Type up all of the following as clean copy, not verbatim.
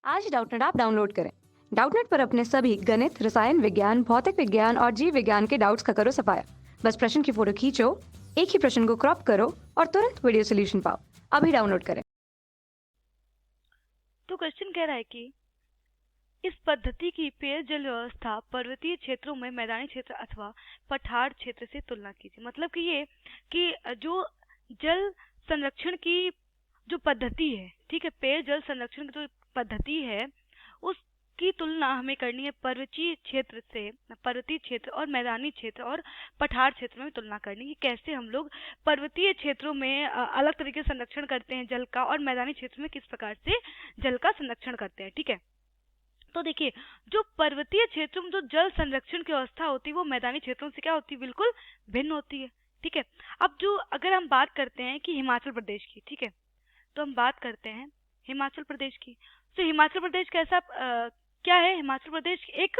आज ही Doubtnut app download करें। Doubtnut पर अपने सभी गणित, रसायन विज्ञान, भौतिक विज्ञान और जीव विज्ञान के डाउट्स का करो सफाया। बस प्रश्न की फोटो खींचो, एक ही प्रश्न को क्रॉप करो और तुरंत वीडियो सोल्यूशन पाओ। अभी डाउनलोड करें। तो क्वेश्चन कह रहा है कि इस पद्धति की पेयजल व्यवस्था पर्वतीय क्षेत्रों में मैदानी क्षेत्र अथवा पठार क्षेत्र से तुलना कीजिए। मतलब कि ये कि जो जल संरक्षण की जो पद्धति है, ठीक है, पेयजल संरक्षण की जो पद्धति है उसकी तुलना हमें करनी है पर्वतीय क्षेत्र से, पर्वतीय क्षेत्र और मैदानी क्षेत्र और पठार क्षेत्र में तुलना करनी है। कैसे हम लोग पर्वतीय क्षेत्रों में अलग तरीके से संरक्षण करते हैं जल का, और मैदानी क्षेत्र में किस प्रकार से जल का संरक्षण करते हैं। ठीक है, तो देखिए, जो पर्वतीय क्षेत्रों में जो जल संरक्षण की व्यवस्था होती है वो मैदानी क्षेत्रों से क्या होती है, बिल्कुल भिन्न होती है। ठीक है, अब जो अगर हम बात करते हैं कि हिमाचल प्रदेश की, ठीक है, तो हम बात करते हैं हिमाचल प्रदेश की। तो हिमाचल प्रदेश कैसा क्या है? हिमाचल प्रदेश एक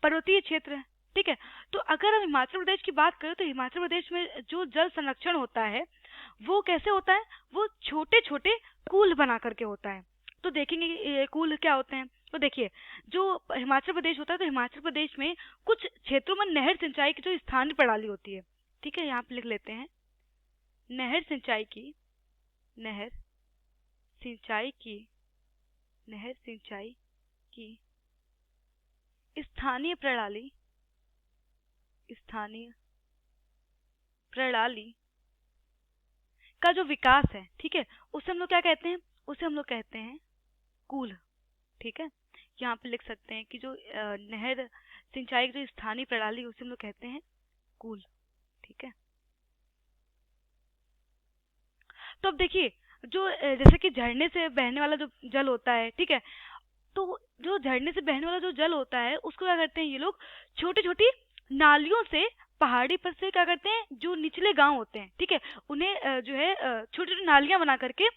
पर्वतीय क्षेत्र है। ठीक है, तो अगर हम हिमाचल प्रदेश की बात करें तो हिमाचल प्रदेश में जो जल संरक्षण होता है वो कैसे होता है, वो छोटे छोटे कूल बना करके होता है। तो देखेंगे ये कूल क्या होते हैं। तो देखिए, जो हिमाचल प्रदेश होता है तो हिमाचल प्रदेश में कुछ क्षेत्रों में नहर सिंचाई की जो स्थानीय प्रणाली होती है, ठीक है, यहाँ पे लिख लेते हैं नहर सिंचाई की, नहर सिंचाई की, नहर सिंचाई की स्थानीय प्रणाली, स्थानीय प्रणाली का जो विकास है, ठीक है, उसे हम लोग क्या कहते हैं, उसे हम लोग कहते हैं कूल। ठीक है, यहाँ पे लिख सकते हैं कि जो नहर सिंचाई की जो स्थानीय प्रणाली उसे हम लोग कहते हैं कूल। ठीक है, तो अब देखिए, जो जैसे कि झरने से बहने वाला जो जल होता है, ठीक है, तो जो झरने से बहने वाला जो जल होता है उसको क्या करते हैं ये लोग, छोटी छोटी नालियों से पहाड़ी पर से क्या करते हैं, जो निचले गांव होते हैं, ठीक है, उन्हें जो है छोटी छोटी नालियां बना करके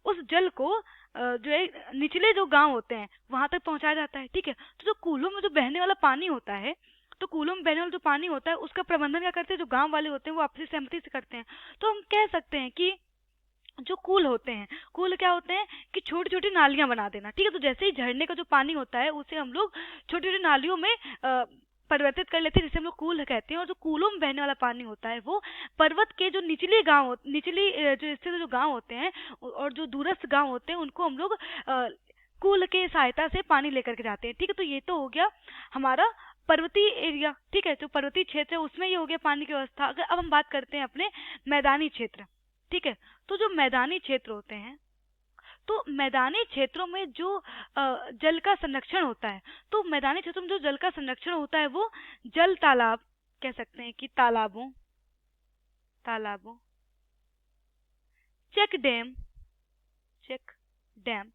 उस जल को जो है निचले जो गांव होते हैं वहां तक पहुंचाया जाता है। ठीक है, तो जो कूलों में जो बहने वाला पानी होता है, तो कूलों में बहने वाला जो पानी होता है उसका प्रबंधन क्या करते हैं, जो गांव वाले होते हैं वो आपसी सहमति से करते हैं। तो हम कह सकते हैं कि जो कूल होते हैं, कूल क्या होते हैं कि छोटी छोटी नालियां बना देना। ठीक है, तो जैसे ही झरने का जो पानी होता है उसे हम लोग छोटी छोटी नालियों में परिवर्तित कर लेते हैं, जिसे हम लोग कूल कहते हैं। और जो कूलों में बहने वाला पानी होता है वो पर्वत के जो निचले गांव, निचली जो स्थित जो गांव होते हैं और जो दूरस्थ गांव होते हैं उनको हम लोग कूल के सहायता से पानी लेकर के जाते हैं। ठीक है, तो ये तो हो गया हमारा पर्वतीय एरिया। ठीक है, जो पर्वतीय क्षेत्र है उसमें ये हो गया पानी की व्यवस्था। अगर अब हम बात करते हैं अपने मैदानी क्षेत्र, ठीक है, तो जो मैदानी क्षेत्र होते हैं, तो मैदानी क्षेत्रों में जो जल का संरक्षण होता है, तो मैदानी क्षेत्रों में जो जल का संरक्षण होता है वो जल तालाब, कह सकते हैं कि तालाबों, तालाबों, चेक डैम, चेक डैम,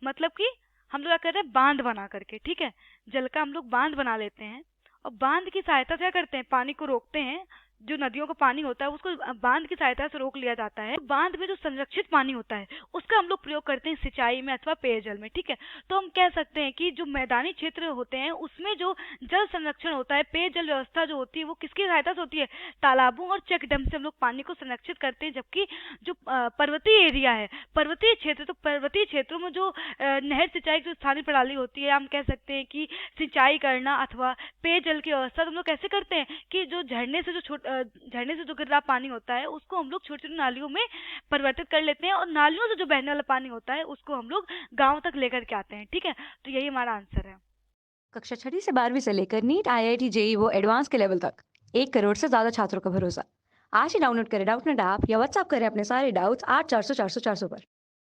मतलब कि हम लोग क्या कर रहे हैं, बांध बना करके, ठीक है, जल का हम लोग बांध बना लेते हैं और बांध की सहायता से क्या करते हैं, पानी को रोकते हैं। जो नदियों का पानी होता है उसको बांध की सहायता से रोक लिया जाता है। बांध में जो संरक्षित पानी होता है उसका हम लोग प्रयोग करते हैं सिंचाई में अथवा पेयजल में। ठीक है, तो हम कह सकते हैं कि जो मैदानी क्षेत्र होते हैं उसमें जो जल संरक्षण होता है, पेयजल व्यवस्था जो होती है वो किसकी सहायता से होती है, तालाबों और चेक डैम से हम लोग पानी को संरक्षित करते हैं। जबकि जो पर्वतीय एरिया है, पर्वतीय क्षेत्र, तो पर्वतीय क्षेत्रों में जो नहर सिंचाई की जो स्थानीय प्रणाली होती है, हम कह सकते हैं कि सिंचाई करना अथवा पेयजल की व्यवस्था हम लोग कैसे करते हैं कि जो झरने से जो झरने से जो गिर रहा पानी होता है उसको हम लोग छोटी छोटी नालियों में परिवर्तित कर लेते हैं और नालियों से जो बहने वाला पानी होता है उसको हम लोग गाँव तक लेकर के आते हैं। ठीक है, तो यही हमारा आंसर है। कक्षा 6 से 12वीं से लेकर नीट, IIT, जेईई वो एडवांस के लेवल तक 1 करोड़ से ज्यादा छात्रों का भरोसा। आज ही डाउनलोड करें डाउटनेट ऐप या व्हाट्सएप करें अपने सारे डाउट्स 8400 400 400 पर।